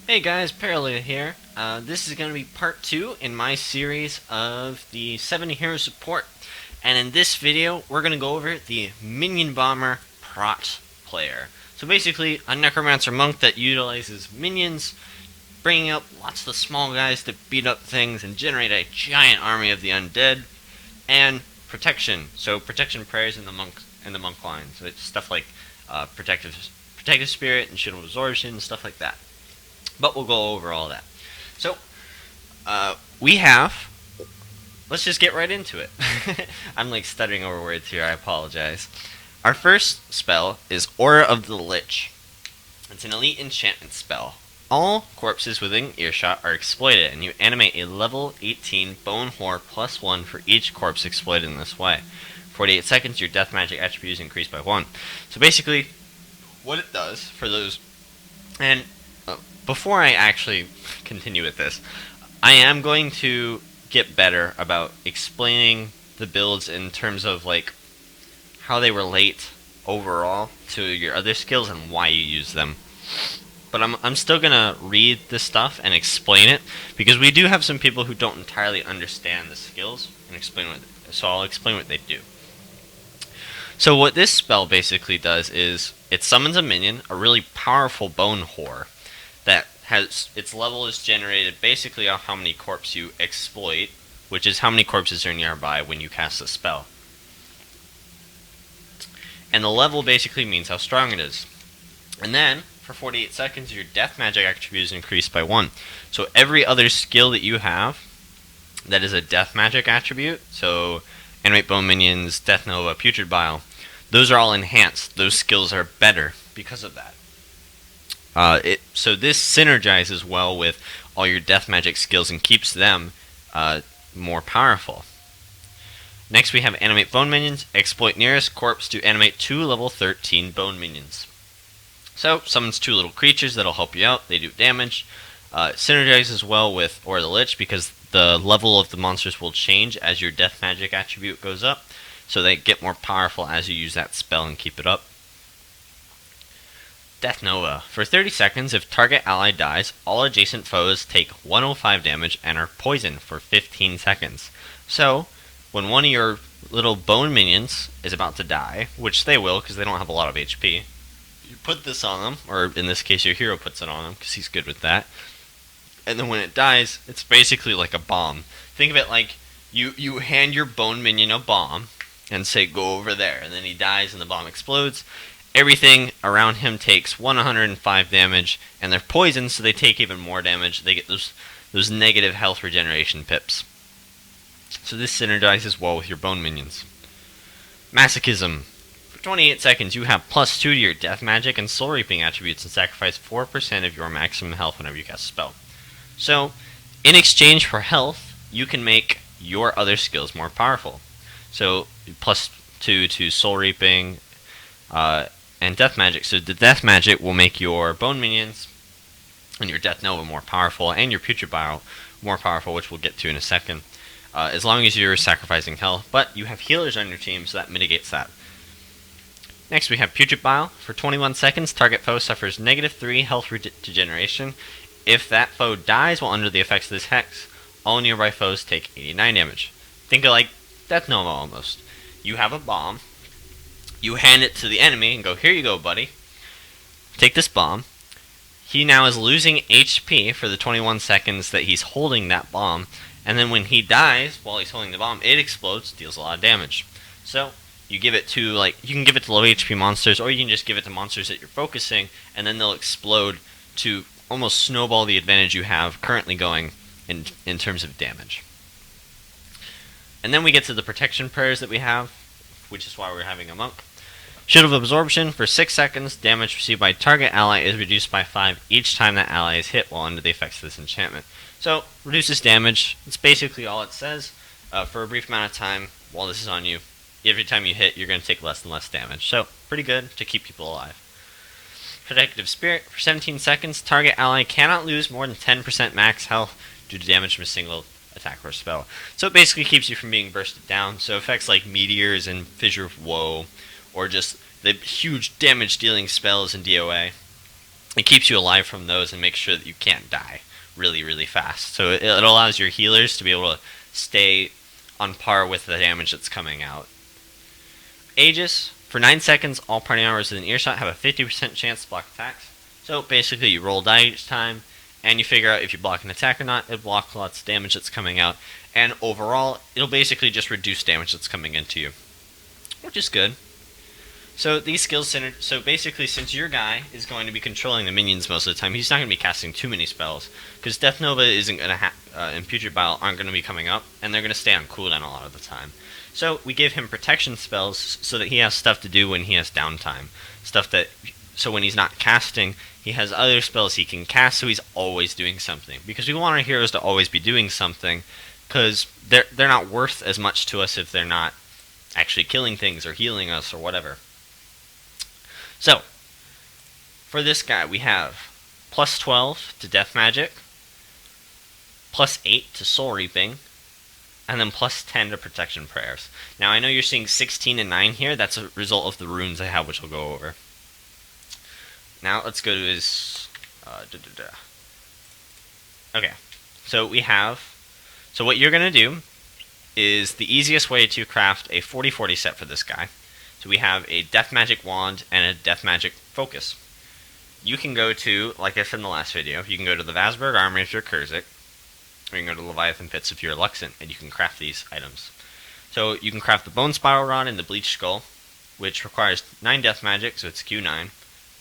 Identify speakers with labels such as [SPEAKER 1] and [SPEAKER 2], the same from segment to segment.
[SPEAKER 1] Hey guys, Parallel here. This is going to be part 2 in my series of the 7 Hero Support. And in this video, we're going to go over the Minion Bomber Prot player. So basically, a Necromancer monk that utilizes minions, bringing up lots of the small guys to beat up things and generate a giant army of the undead. And protection. So protection prayers in the monk line. So it's stuff like protective spirit and shield of absorption, stuff like that. But we'll go over all that. So, we have. Let's just get right into it. I'm like stuttering over words here, I apologize. Our first spell is Aura of the Lich. It's an elite enchantment spell. All corpses within earshot are exploited, and you animate a level 18 Bone Whore +1 for each corpse exploited in this way. 48 seconds, your death magic attribute is increased by 1. So basically, what it does for those. And before I actually continue with this, I am going to get better about explaining the builds in terms of like how they relate overall to your other skills and why you use them. But I'm still gonna read this stuff and explain it because we do have some people who don't entirely understand the skills and explain what. So I'll explain what they do. So what this spell basically does is it summons a minion, a really powerful Bone Whore, that has its level is generated basically off how many corpses you exploit, which is how many corpses are nearby when you cast a spell. And the level basically means how strong it is. And then, for 48 seconds, your death magic attribute is increased by 1. So every other skill that you have that is a death magic attribute, so Animate Bone Minions, Death Nova, Putrid Bile, those are all enhanced. Those skills are better because of that. So this synergizes well with all your death magic skills and keeps them more powerful. Next we have Animate Bone Minions. Exploit nearest corpse to animate 2 level 13 Bone Minions. So, summons 2 little creatures that'll help you out. They do damage. Synergizes well with Aura of the Lich because the level of the monsters will change as your death magic attribute goes up. So they get more powerful as you use that spell and keep it up. Death Nova. For 30 seconds, if target ally dies, all adjacent foes take 105 damage and are poisoned for 15 seconds. So, when one of your little bone minions is about to die, which they will because they don't have a lot of HP, you put this on them, or in this case your hero puts it on them because he's good with that. And then when it dies, it's basically like a bomb. Think of it like you hand your bone minion a bomb and say go over there, and then he dies and the bomb explodes. Everything around him takes 105 damage, and they're poisoned, so they take even more damage. They get those negative health regeneration pips. So this synergizes well with your bone minions. Masochism. For 28 seconds, you have +2 to your death magic and soul reaping attributes and sacrifice 4% of your maximum health whenever you cast a spell. So, in exchange for health, you can make your other skills more powerful. So, +2 to soul reaping, and death magic. So the death magic will make your bone minions and your death nova more powerful, and your putrid bile more powerful, which we'll get to in a second. As long as you're sacrificing health, but you have healers on your team, so that mitigates that. Next we have Putrid Bile. For 21 seconds, target foe suffers -3 health regeneration. If that foe dies while under the effects of this hex, all nearby foes take 89 damage. Think of like Death Nova almost. You have a bomb. You hand it to the enemy and go, here you go, buddy. Take this bomb. He now is losing HP for the 21 seconds that he's holding that bomb. And then when he dies while he's holding the bomb, it explodes, deals a lot of damage. So, you give it to, you can give it to low HP monsters, or you can just give it to monsters that you're focusing, and then they'll explode to almost snowball the advantage you have currently going in terms of damage. And then we get to the protection prayers that we have, which is why we're having a monk. Shield of Absorption. For 6 seconds, damage received by target ally is reduced by 5 each time that ally is hit while under the effects of this enchantment. So, reduces damage. That's basically all it says. For a brief amount of time, while this is on you, every time you hit, you're going to take less and less damage. So, pretty good to keep people alive. Protective Spirit. For 17 seconds, target ally cannot lose more than 10% max health due to damage from a single attack or spell. So it basically keeps you from being bursted down. So effects like Meteors and Fissure of Woe, or just the huge damage dealing spells in DOA, it keeps you alive from those and makes sure that you can't die really, really fast. So it allows your healers to be able to stay on par with the damage that's coming out. Aegis, for 9 seconds, all party members within earshot have a 50% chance to block attacks. So basically you roll die each time, and you figure out if you block an attack or not. It blocks lots of damage that's coming out, and overall, it'll basically just reduce damage that's coming into you, which is good. So these skills center. So basically, since your guy is going to be controlling the minions most of the time, he's not going to be casting too many spells, because Death Nova isn't going to and Putrid Bile aren't going to be coming up, and they're going to stay on cooldown a lot of the time. So we give him protection spells so that he has stuff to do when he has downtime. So when he's not casting, he has other spells he can cast, so he's always doing something. Because we want our heroes to always be doing something, because they're not worth as much to us if they're not actually killing things or healing us or whatever. So, for this guy, we have plus 12 to Death Magic, plus 8 to Soul Reaping, and then plus 10 to Protection Prayers. Now, I know you're seeing 16 and 9 here. That's a result of the runes I have, which we'll go over. Now, let's go to his... Okay, so we have... So what you're going to do is the easiest way to craft a 40-40 set for this guy. So we have a Death Magic Wand and a Death Magic Focus. You can go to, like I said in the last video, you can go to the Vasberg Armory if you're Kurzik, or you can go to Leviathan Pits if you're Luxant, and you can craft these items. So you can craft the Bone Spiral Rod and the Bleach Skull, which requires 9 Death Magic, so it's Q9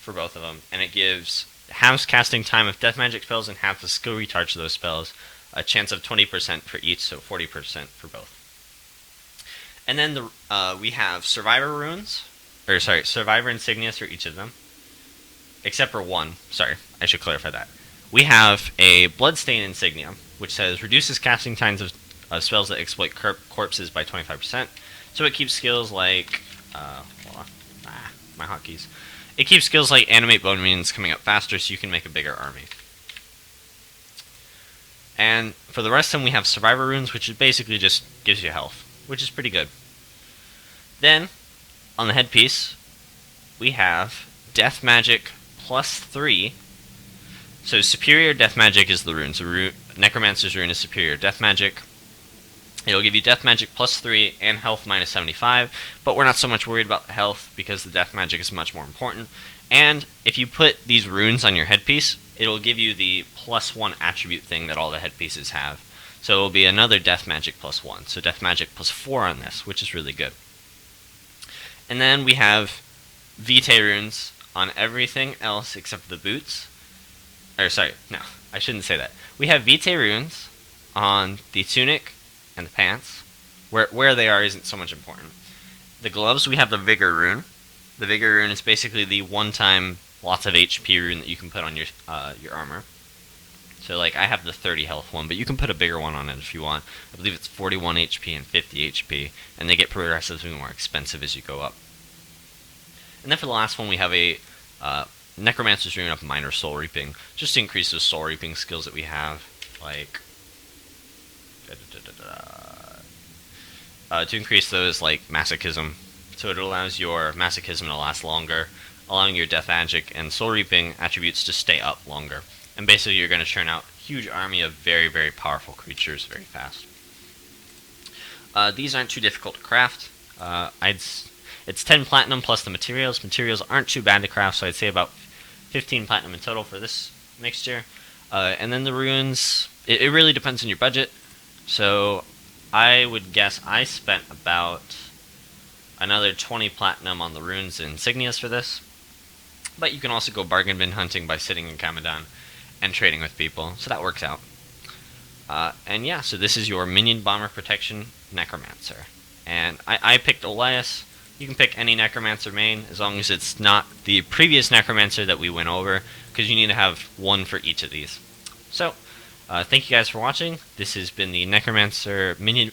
[SPEAKER 1] for both of them, and it gives halves casting time of Death Magic spells and half the skill recharge of those spells, a chance of 20% for each, so 40% for both. And then we have Survivor Runes, Survivor Insignias for each of them, except for one. Sorry, I should clarify that. We have a Bloodstained Insignia, which says reduces casting times of spells that exploit corpses by 25%. So it keeps skills like, my hotkeys. It keeps skills like Animate Bone Minions coming up faster, so you can make a bigger army. And for the rest of them, we have Survivor Runes, which basically just gives you health, which is pretty good. Then, on the headpiece, we have Death Magic plus 3. So Superior Death Magic is the rune. So Necromancer's rune is Superior Death Magic. It'll give you Death Magic plus 3 and health minus 75, but we're not so much worried about the health because the Death Magic is much more important. And if you put these runes on your headpiece, it'll give you the plus 1 attribute thing that all the headpieces have. So it'll be another Death Magic plus 1. So Death Magic plus 4 on this, which is really good. And then we have Vitae runes on everything else except the boots. I shouldn't say that. We have Vitae runes on the tunic and the pants. Where they are isn't so much important. The gloves, we have the Vigor rune. The Vigor rune is basically the one-time lots of HP rune that you can put on your armor. So, like, I have the 30 health one, but you can put a bigger one on it if you want. I believe it's 41 HP and 50 HP, and they get progressively more expensive as you go up. And then for the last one, we have a Necromancer's Rune of Minor Soul Reaping, just to increase those Soul Reaping skills that we have, like... to increase those, like, Masochism. So it allows your Masochism to last longer, allowing your Death Magic and Soul Reaping attributes to stay up longer. And basically you're going to churn out a huge army of very, very powerful creatures very fast. These aren't too difficult to craft. It's 10 platinum plus the materials. Materials aren't too bad to craft, so I'd say about 15 platinum in total for this mixture. And then the runes, it really depends on your budget. So I would guess I spent about another 20 platinum on the runes and Insignias for this. But you can also go bargain bin hunting by sitting in Kamadan and trading with people, so that works out. And yeah, so this is your Minion Bomber Protection Necromancer. And I picked Olias. You can pick any Necromancer main, as long as it's not the previous Necromancer that we went over, because you need to have one for each of these. So, thank you guys for watching. This has been the Necromancer Minion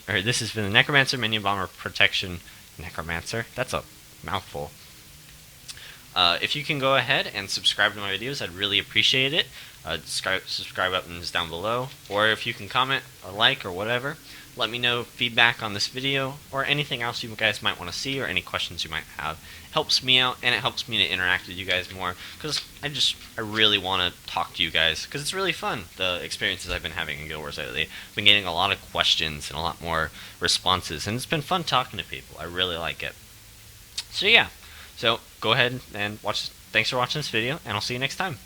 [SPEAKER 1] Bomber Protection Necromancer. That's a mouthful. If you can go ahead and subscribe to my videos, I'd really appreciate it. Subscribe button is down below, or if you can comment, a like, or whatever. let me know feedback on this video or anything else you guys might want to see or any questions you might have. It helps me out and it helps me to interact with you guys more because I really want to talk to you guys because it's really fun, the experiences I've been having in Guild Wars lately. I've been getting a lot of questions and a lot more responses, and it's been fun talking to people. I really like it. So yeah, so go ahead and watch. Thanks for watching this video, and I'll see you next time.